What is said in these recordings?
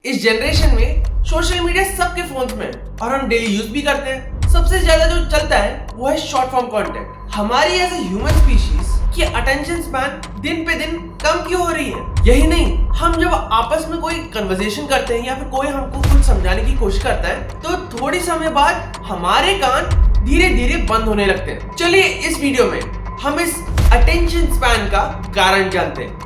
इस जनरेशन में social media सबके फोन्स में है और हम डेली यूज भी करते हैं। सबसे ज्यादा जो चलता है वो है शॉर्ट फॉर्म कंटेंट। हमारी एज ए ह्यूमन स्पीशीज की अटेंशन स्पैन दिन पे दिन कम क्यों हो रही है? यही नहीं, हम जब आपस में कोई कन्वर्सेशन करते हैं या फिर कोई हमको कुछ समझाने की कोशिश करता है तो थोड़ी समय बाद हमारे कान धीरे धीरे बंद होने लगते हैं। चलिए इस वीडियो में हम इस अटेंशन स्पैन का कारण जानते हैं।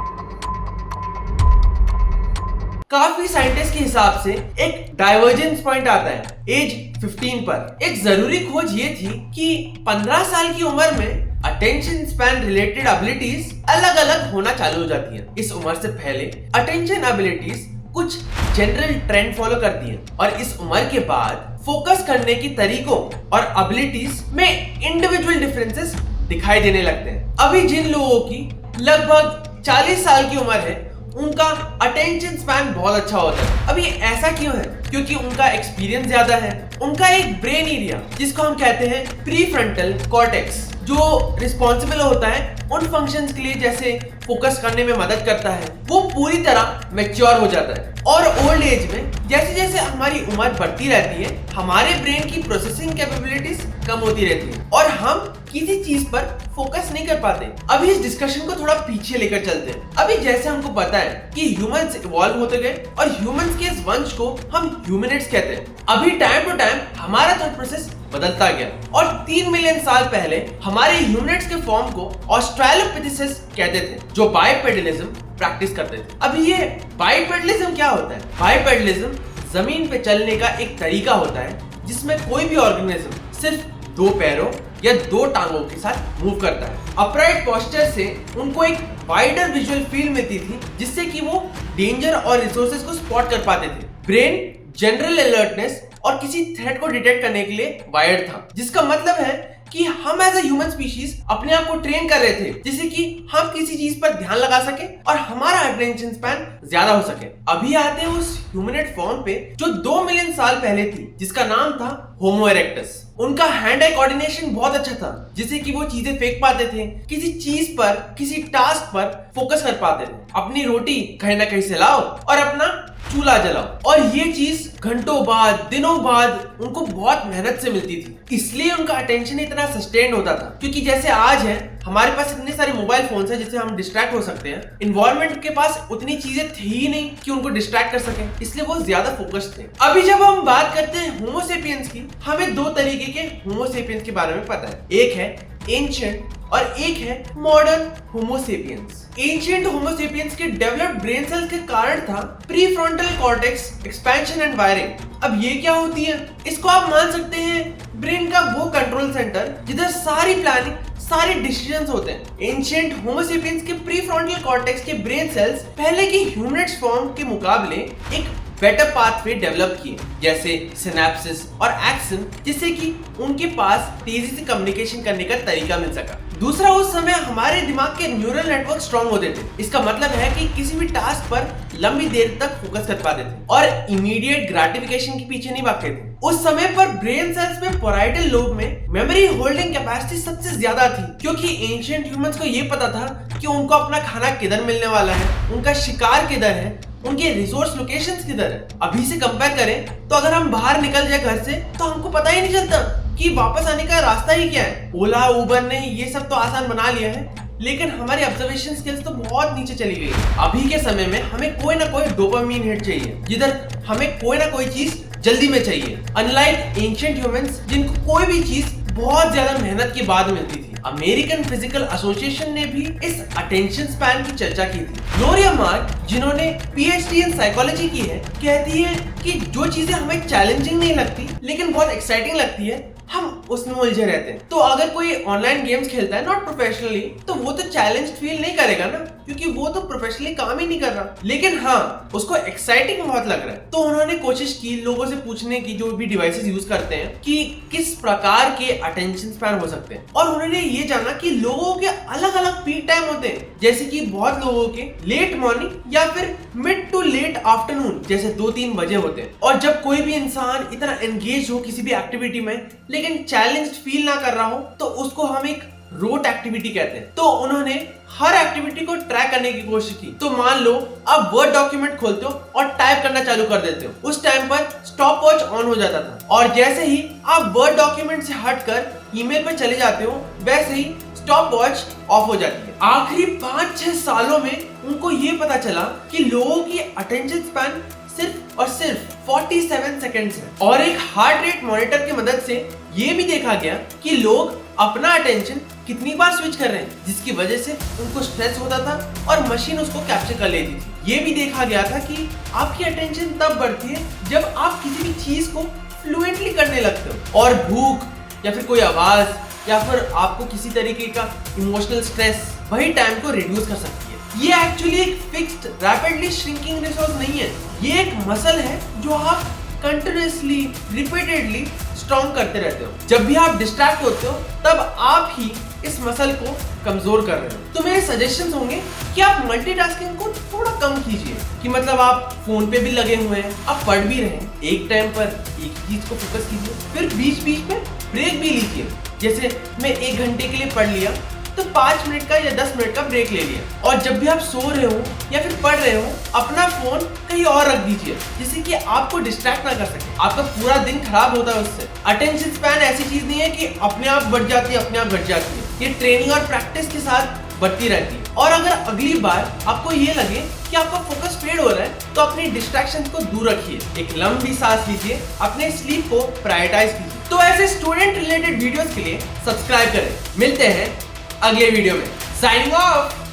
काफी साइंटिस्ट के हिसाब से एक डाइवर्जेंस पॉइंट आता है एज 15 पर। एक जरूरी खोज ये थी कि 15 साल की उम्र में अटेंशन स्पैन रिलेटेड एबिलिटीज अलग अलग होना चालू हो जाती हैं। इस उम्र से पहले अटेंशन एबिलिटीज कुछ जनरल ट्रेंड फॉलो करती हैं और इस उम्र के बाद फोकस करने की तरीकों और एबिलिटीज में इंडिविजुअल डिफरेंसेस दिखाई देने लगते हैं। अभी जिन लोगों की लगभग 40 साल की उम्र है उनका अटेंशन स्पैन बहुत अच्छा होता है। अब ये ऐसा क्यों है? क्योंकि उनका एक्सपीरियंस ज्यादा है। उनका एक ब्रेन एरिया जिसको हम कहते हैं प्रीफ्रंटल कॉर्टेक्स, जो रिस्पॉन्सिबल होता है उन फंक्शंस के लिए जैसे फोकस करने में मदद करता है, वो पूरी तरह मैच्योर हो जाता है। और ओल्ड एज में जैसे जैसे हमारी उम्र बढ़ती रहती है हमारे ब्रेन की प्रोसेसिंग कैपेबिलिटीज कम होती रहती है और हम किसी चीज पर फोकस नहीं कर पाते। अभी इस डिस्कशन को थोड़ा पीछे लेकर चलते हैं। अभी जैसे हमको पता है कि ह्यूमंस इवॉल्व होते गए और ह्यूमंस के इस वंश को हम ह्यूमनिड्स कहते हैं। अभी टाइम टू टाइम हमारा थॉट प्रोसेस बदलता गया और 3 मिलियन साल पहले हमारे ह्यूमनिड्स के फॉर्म को ऑस्ट्रेलोपिथेसिस कहते थे, जो बाइपेडलिज्म प्रैक्टिस करते थे। अब ये बाइपेडलिज्म क्या होता है? बाइपेडलिज्म जमीन पे चलने का एक तरीका होता है जिसमें कोई भी ऑर्गेनिज्म सिर्फ 2 पैरों या 2 टांगों के साथ मूव करता है। अपराइट पोस्चर से उनको एक वाइडर विजुअल फील्ड मिलती थी जिससे कि वो डेंजर और रिसोर्सेज को स्पॉट कर पाते थे। ब्रेन जनरल अलर्टनेस और किसी थ्रेट को डिटेक्ट करने के लिए वायर्ड था, जिसका मतलब है कि हम एज ए ह्यूमन स्पीशीज अपने आप को ट्रेन कर रहे थे जिससे कि हम किसी चीज पर ध्यान लगा सके और हमारा अटेंशन स्पैन ज्यादा हो सके। अभी आते हैं उस ह्यूमनोइड फॉर्म पे जो 2 मिलियन साल पहले थी, जिसका नाम था होमो इरेक्टस। उनका हैंड आई कोऑर्डिनेशन बहुत अच्छा था जिससे कि वो चीजें फेंक पाते थे, किसी चीज पर किसी टास्क पर फोकस कर पाते थे। अपनी रोटी कहीं ना कहीं से लाओ और अपना चूल्हा जलाओ, और ये चीज घंटों बाद दिनों बाद उनको बहुत मेहनत से मिलती थी। इसलिए उनका अटेंशन इतना सस्टेन्ड होता था, क्योंकि जैसे आज है हमारे पास इतने सारे मोबाइल फोन्स हैं जिससे हम डिस्ट्रैक्ट हो सकते हैं। इन्वायरमेंट के पास उतनी चीजें थी ही नहीं कि उनको डिस्ट्रैक्ट कर सके, इसलिए वो ज्यादा फोकस्ड थे। अभी जब हम बात करते हैं होमो सेपियंस की, हमें 2 तरीके के होमो सेपियंस के बारे में पता है। एक है एंशिएंट और एक है मॉडर्न होमो सेपियंस। एंशिएंट होमो सेपियंस के डेवलप्ड ब्रेन सेल्स के कारण था prefrontal cortex expansion and wiring. अब ये क्या होती है? इसको आप मान सकते हैं ब्रेन का वो कंट्रोल सेंटर जिधर सारी प्लानिंग सारे डिसीजंस होते हैं। एंशिएंट होमो सेपियंस के प्रीफ्रंटल कॉर्टेक्स के ब्रेन सेल्स पहले के ह्यूमनिड्स फॉर्म के मुकाबले एक बेटर पाथवे डेवलप किए, जैसे सिनेप्सिस और एक्सन, जिससे कि उनके पास तेजी से कम्युनिकेशन करने का तरीका मिल सका। दूसरा, उस समय हमारे दिमाग के न्यूरल नेटवर्क स्ट्रांग होते थे। इसका मतलब है कि किसी भी टास्क पर लंबी देर तक फोकस कर पाते थे और इमीडिएट ग्रेटिफिकेशन के पीछे नहीं भागते थे। उस समय पर ब्रेन सेल्स में पैराइटल लोब में मेमोरी होल्डिंग कैपेसिटी सबसे ज्यादा थी, क्योंकि एंशिएंट ह्यूमंस को ये पता था कि उनको अपना खाना किधर मिलने वाला है, उनका शिकार किधर है, उनके रिसोर्स लोकेशंस किधर है। अभी से कंपेयर करें तो अगर हम बाहर निकल जाए घर से तो हमको पता ही नहीं चलता कि वापस आने का रास्ता ही क्या है। ओला उबर ने ये सब तो आसान बना लिया है, लेकिन हमारी ऑब्जर्वेशन स्किल्स तो बहुत नीचे चली गई है। अभी के समय में हमें कोई ना कोई डोपामिन हिट चाहिए, जिधर हमें कोई ना कोई चीज जल्दी में चाहिए। अनलाइक एंशिएंट ह्यूमंस जिनको कोई भी चीज बहुत ज्यादा मेहनत के बाद मिलती थी। अमेरिकन फिजिकल एसोसिएशन ने भी इस अटेंशन स्पैन की चर्चा की थी। ग्लोरिया मार्क, जिन्होंने पीएचडी इन साइकोलॉजी की है, कहती है कि जो चीजें हमें चैलेंजिंग नहीं लगती लेकिन बहुत एक्साइटिंग लगती है, हम उसमें उलझे रहते हैं। तो अगर कोई ऑनलाइन गेम्स खेलता है नॉट प्रोफेशनली, तो वो तो चैलेंज फील नहीं करेगा ना, क्योंकि वो तो प्रोफेशनली काम ही नहीं कर रहा, लेकिन हाँ उसको एक्साइटिंग बहुत लग रहा है। तो उन्होंने कोशिश की लोगों से पूछने की, जो भी डिवाइसेस यूज करते हैं, कि किस प्रकार के अटेंशन स्पैन हो सकते हैं, और उन्होंने ये जाना कि लोगों के अलग अलग पीक टाइम होते हैं। जैसे कि बहुत लोगों के लेट मॉर्निंग या फिर मिड टू लेट आफ्टरनून जैसे 2-3 बजे होते हैं। और जब कोई भी इंसान इतना एंगेज हो किसी भी एक्टिविटी में लेकिन चैलेंज फील ना कर रहा हो, तो उसको हम एक रोट एक्टिविटी कहते हैं। तो उन्होंने हर एक्टिविटी को ट्रैक करने की कोशिश की। तो मान लो आप वर्ड डॉक्यूमेंट खोलते हो और टाइप करना चालू कर देते हो, उस टाइम पर स्टॉप वॉच ऑन हो जाता था, और जैसे ही आप वर्ड डॉक्यूमेंट से हटकर ईमेल पे चले जाते हो वैसे ही स्टॉप वॉच ऑफ हो जाती है। आखिरी 5-6 सालों में उनको ये पता चला कि लोगों की अटेंशन स्पैन सिर्फ और सिर्फ 47 सेकंड्स है। और एक हार्ट रेट मॉनिटर की मदद से ये भी देखा गया कि लोग अपना अटेंशन कितनी बार स्विच कर रहे हैं, जिसकी वजह से उनको स्ट्रेस होता था और मशीन उसको कैप्चर कर लेती थी। ये भी देखा गया था कि आपकी अटेंशन तब बढ़ती है जब आप किसी भी चीज को फ्लुएंटली करने लगते हो, और भूख या फिर कोई आवाज या फिर आपको किसी तरीके का इमोशनल स्ट्रेस वही टाइम को रिड्यूस कर सकती है। ये एक्चुअली एक फिक्स्ड रैपिडली श्रिंकिंग रिसोर्स नहीं है, ये एक मसल है जो आप कंटिन्यूअसली रिपीटेडली स्ट्रॉन्ग करते रहते हो। जब भी आप डिस्ट्रैक्ट होते हो तब आप ही इस मसल को कमजोर कर रहे हो। तो मेरे सजेशंस होंगे कि आप मल्टीटास्किंग को थोड़ा कम कीजिए, कि मतलब आप फोन पे भी लगे हुए हैं, आप पढ़ भी रहे हैं, एक टाइम पर एक चीज को फोकस कीजिए, फिर बीच बीच में ब्रेक भी लीजिए। जैसे मैं 1 घंटे के लिए पढ़ लिया तो 5 मिनट का या 10 मिनट का ब्रेक ले लिया, और जब भी आप सो रहे हो या फिर पढ़ रहे हो अपना फोन कहीं और रख दीजिए, जिससे कि आपको डिस्ट्रैक्ट ना कर सके। आपका पूरा दिन खराब होता है उससे। अटेंशन स्पैन ऐसी चीज नहीं है कि अपने आप बढ़ जाती है, अपने आप घट जाती है, ये ट्रेनिंग और प्रैक्टिस के साथ बढ़ती रहती है। और अगर अगली बार आपको ये लगे कि आपका फोकस फेड हो रहा है तो अपनी डिस्ट्रैक्शंस को दूर रखिए, एक लंबी सांस लीजिए, अपने स्लीप को प्रायोरिटाइज कीजिए। तो ऐसे स्टूडेंट रिलेटेड वीडियोस के लिए सब्सक्राइब करें। मिलते हैं अगले वीडियो में। Signing off.